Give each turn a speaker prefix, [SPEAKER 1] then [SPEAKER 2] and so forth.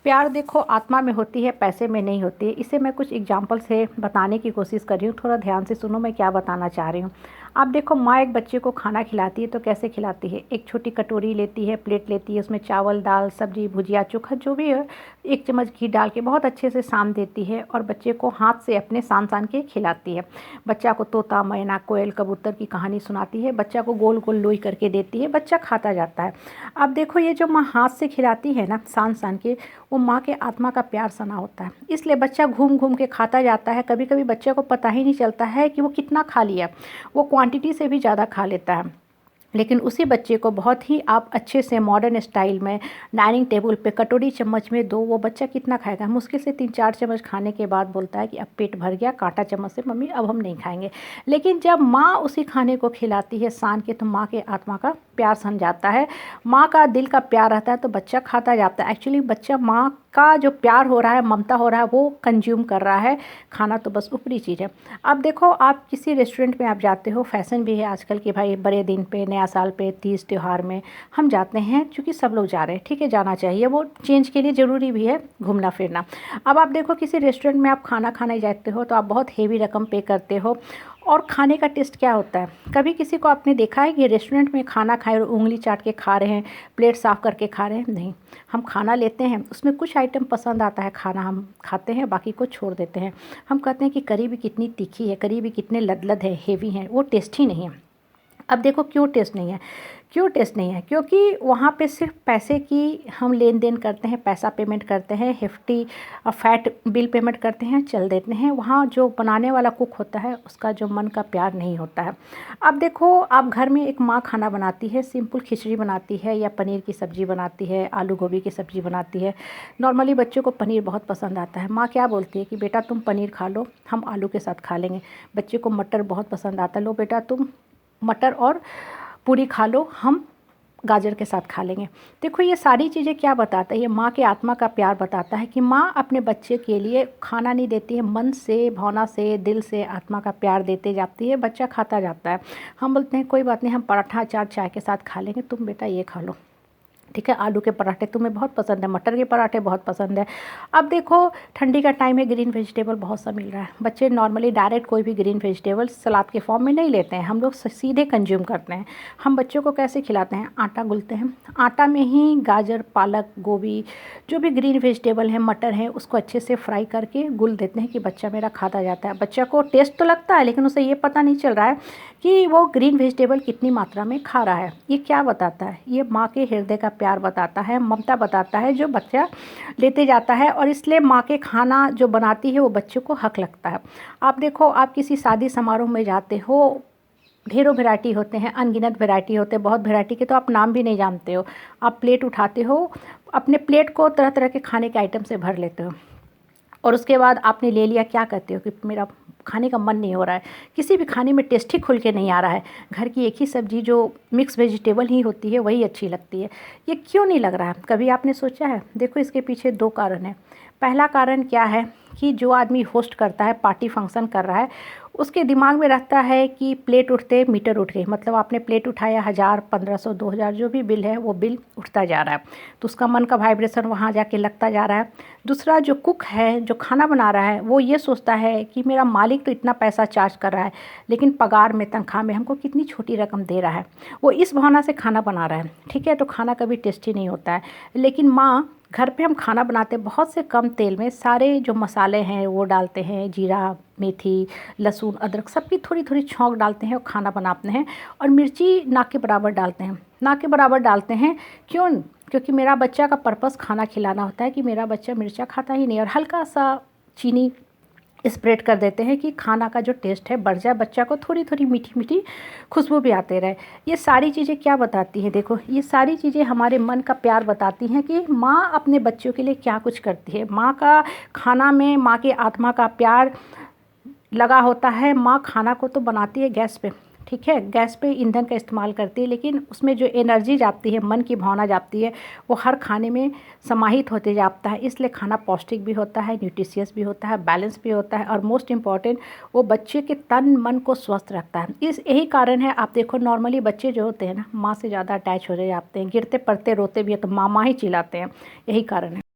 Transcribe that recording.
[SPEAKER 1] प्यार देखो आत्मा में होती है, पैसे में नहीं होती है। इसे मैं कुछ एग्जांपल से बताने की कोशिश कर रही हूँ। थोड़ा ध्यान से सुनो मैं क्या बताना चाह रही हूँ। आप देखो, माँ एक बच्चे को खाना खिलाती है तो कैसे खिलाती है। एक छोटी कटोरी लेती है, प्लेट लेती है, उसमें चावल, दाल, सब्जी, भुजिया, चोखा जो भी है, एक चम्मच घी डाल के बहुत अच्छे से सान देती है और बच्चे को हाथ से अपने सान सान के खिलाती है। बच्चा को तोता, मैना, कोयल, कबूतर की कहानी सुनाती है, बच्चा को गोल गोल लोई करके देती है, बच्चा खाता जाता है। अब देखो, ये जो माँ हाथ से खिलाती है ना, सान सान के, वो माँ के आत्मा का प्यार सना होता है। इसलिए बच्चा घूम घूम के खाता जाता है। कभी कभी बच्चे को पता ही नहीं चलता है कि वो कितना खा लिया, वो क्वांटिटी से भी ज़्यादा खा लेता है। लेकिन उसी बच्चे को बहुत ही आप अच्छे से मॉडर्न स्टाइल में डाइनिंग टेबल पे कटोरी चम्मच में दो, वो बच्चा कितना खाएगा। मुश्किल से 3-4 चम्मच खाने के बाद बोलता है कि अब पेट भर गया, कांटा चम्मच से मम्मी अब हम नहीं खाएंगे। लेकिन जब माँ उसी खाने को खिलाती है सान के, तो माँ के आत्मा का प्यार सन जाता है, माँ का दिल का प्यार रहता है, तो बच्चा खाता जाता है। एक्चुअली बच्चा माँ का जो प्यार हो रहा है, ममता हो रहा है, वो कंज्यूम कर रहा है। खाना तो बस ऊपरी चीज़ है। अब देखो, आप किसी रेस्टोरेंट में आप जाते हो, फैशन भी है आजकल कि भाई बड़े दिन पे, नया साल पे, तीज त्यौहार में हम जाते हैं, क्योंकि सब लोग जा रहे हैं, ठीक है, जाना चाहिए, वो चेंज के लिए ज़रूरी भी है घूमना फिरना। अब आप देखो, किसी रेस्टोरेंट में आप खाना खाने जाते हो तो आप बहुत हेवी रकम पे करते हो, और खाने का टेस्ट क्या होता है। कभी किसी को आपने देखा है कि रेस्टोरेंट में खाना खाए और उंगली चाट के खा रहे हैं, प्लेट साफ़ करके खा रहे हैं? नहीं। हम खाना लेते हैं, उसमें कुछ आइटम पसंद आता है, खाना हम खाते हैं, बाकी को छोड़ देते हैं। हम कहते हैं कि करी भी कितनी तीखी है, करी भी कितने लदलद है, हेवी है, वो टेस्ट ही नहीं है। अब देखो, क्यों टेस्ट नहीं है? क्यों टेस्ट नहीं है? क्योंकि वहाँ पे सिर्फ पैसे की हम लेन देन करते हैं, पैसा पेमेंट करते हैं, हेफ्टी फैट बिल पेमेंट करते हैं, चल देते हैं। वहाँ जो बनाने वाला कुक होता है, उसका जो मन का प्यार नहीं होता है। अब देखो, आप घर में एक माँ खाना बनाती है, सिंपल खिचड़ी बनाती है या पनीर की सब्ज़ी बनाती है, आलू गोभी की सब्ज़ी बनाती है। नॉर्मली बच्चों को पनीर बहुत पसंद आता है। माँ क्या बोलती है कि बेटा तुम पनीर खा लो, हम आलू के साथ खा लेंगे। बच्चे को मटर बहुत पसंद आता है, लो बेटा तुम मटर और पूरी खा लो, हम गाजर के साथ खा लेंगे। देखो, ये सारी चीज़ें क्या बताता है? ये माँ के आत्मा का प्यार बताता है कि माँ अपने बच्चे के लिए खाना नहीं देती है, मन से, भावना से, दिल से, आत्मा का प्यार देते जाती है, बच्चा खाता जाता है। हम बोलते हैं कोई बात नहीं, हम पराठा अचार चाय के साथ खा लेंगे, तुम बेटा ये खा लो, ठीक है। आलू के पराठे तुम्हें बहुत पसंद है, मटर के पराठे बहुत पसंद है। अब देखो, ठंडी का टाइम है, ग्रीन वेजिटेबल बहुत सा मिल रहा है। बच्चे नॉर्मली डायरेक्ट कोई भी ग्रीन वेजिटेबल सलाद के फॉर्म में नहीं लेते हैं, हम लोग सीधे कंज्यूम करते हैं। हम बच्चों को कैसे खिलाते हैं? आटा गूँथते हैं, आटा में ही गाजर, पालक, गोभी, जो भी ग्रीन वेजिटेबल है, मटर है, उसको अच्छे से फ्राई करके गूँथ देते हैं कि बच्चा मेरा खाता जाता है। बच्चा को टेस्ट तो लगता है, लेकिन उसे ये पता नहीं चल रहा है कि वो ग्रीन वेजिटेबल कितनी मात्रा में खा रहा है। ये क्या बताता है? ये माँ के हृदय का प्यार बताता है, ममता बताता है, जो बच्चा लेते जाता है। और इसलिए माँ के खाना जो बनाती है वो बच्चों को हक लगता है। आप देखो, आप किसी शादी समारोह में जाते हो, ढेरों वैरायटी होते हैं, अनगिनत वैरायटी होते हैं, बहुत वैरायटी के तो आप नाम भी नहीं जानते हो। आप प्लेट उठाते हो, अपने प्लेट को तरह तरह के खाने के आइटम से भर लेते हो, और उसके बाद आपने ले लिया, क्या कहते हो कि मेरा खाने का मन नहीं हो रहा है, किसी भी खाने में टेस्ट ही खुल के नहीं आ रहा है, घर की एक ही सब्ज़ी जो मिक्स वेजिटेबल ही होती है वही अच्छी लगती है। ये क्यों नहीं लग रहा है? कभी आपने सोचा है? देखो, इसके पीछे 2 कारण हैं। पहला कारण क्या है कि जो आदमी होस्ट करता है, पार्टी फंक्शन कर रहा है, उसके दिमाग में रहता है कि प्लेट उठते मीटर उठ गई, मतलब आपने प्लेट उठाया, 1000, 1500, 2000 जो भी बिल है वो बिल उठता जा रहा है, तो उसका मन का वाइब्रेशन वहाँ जाके लगता जा रहा है। दूसरा, जो कुक है, जो खाना बना रहा है, वो ये सोचता है कि मेरा मालिक तो इतना पैसा चार्ज कर रहा है, लेकिन पगार में, तनख्वाह में हमको कितनी छोटी रकम दे रहा है। वो इस भावना से खाना बना रहा है, ठीक है। तो खाना कभी टेस्टी नहीं होता है। लेकिन माँ, घर पे हम खाना बनाते हैं, बहुत से कम तेल में सारे जो मसाले हैं वो डालते हैं, जीरा, मेथी, लहसुन, अदरक, सबकी थोड़ी थोड़ी छौंक डालते हैं और खाना बनाते हैं। और मिर्ची ना के बराबर डालते हैं, ना के बराबर डालते हैं। क्यों? क्योंकि मेरा बच्चा का पर्पस खाना खिलाना होता है, कि मेरा बच्चा मिर्चा खाता ही नहीं। और हल्का सा चीनी स्प्रेड कर देते हैं कि खाना का जो टेस्ट है बढ़ जाए, बच्चा को थोड़ी थोड़ी मीठी मीठी खुशबू भी आते रहे। ये सारी चीज़ें क्या बताती हैं? देखो, ये सारी चीज़ें हमारे मन का प्यार बताती हैं कि माँ अपने बच्चों के लिए क्या कुछ करती है। माँ का खाना में माँ के आत्मा का प्यार लगा होता है। माँ खाना को तो बनाती है गैस पे, ठीक है, गैस पे ईंधन का इस्तेमाल करती है, लेकिन उसमें जो एनर्जी जाती है, मन की भावना जाती है, वो हर खाने में समाहित होते जाता है। इसलिए खाना पौष्टिक भी होता है, न्यूट्रिशियस भी होता है, बैलेंस भी होता है, और मोस्ट इम्पॉर्टेंट, वो बच्चे के तन मन को स्वस्थ रखता है। यही कारण है, आप देखो नॉर्मली बच्चे जो होते हैं ना, माँ से ज़्यादा अटैच हो जाते हैं, गिरते पड़ते रोते भी हैं तो माँ माँ ही चिल्लाते हैं, यही कारण है।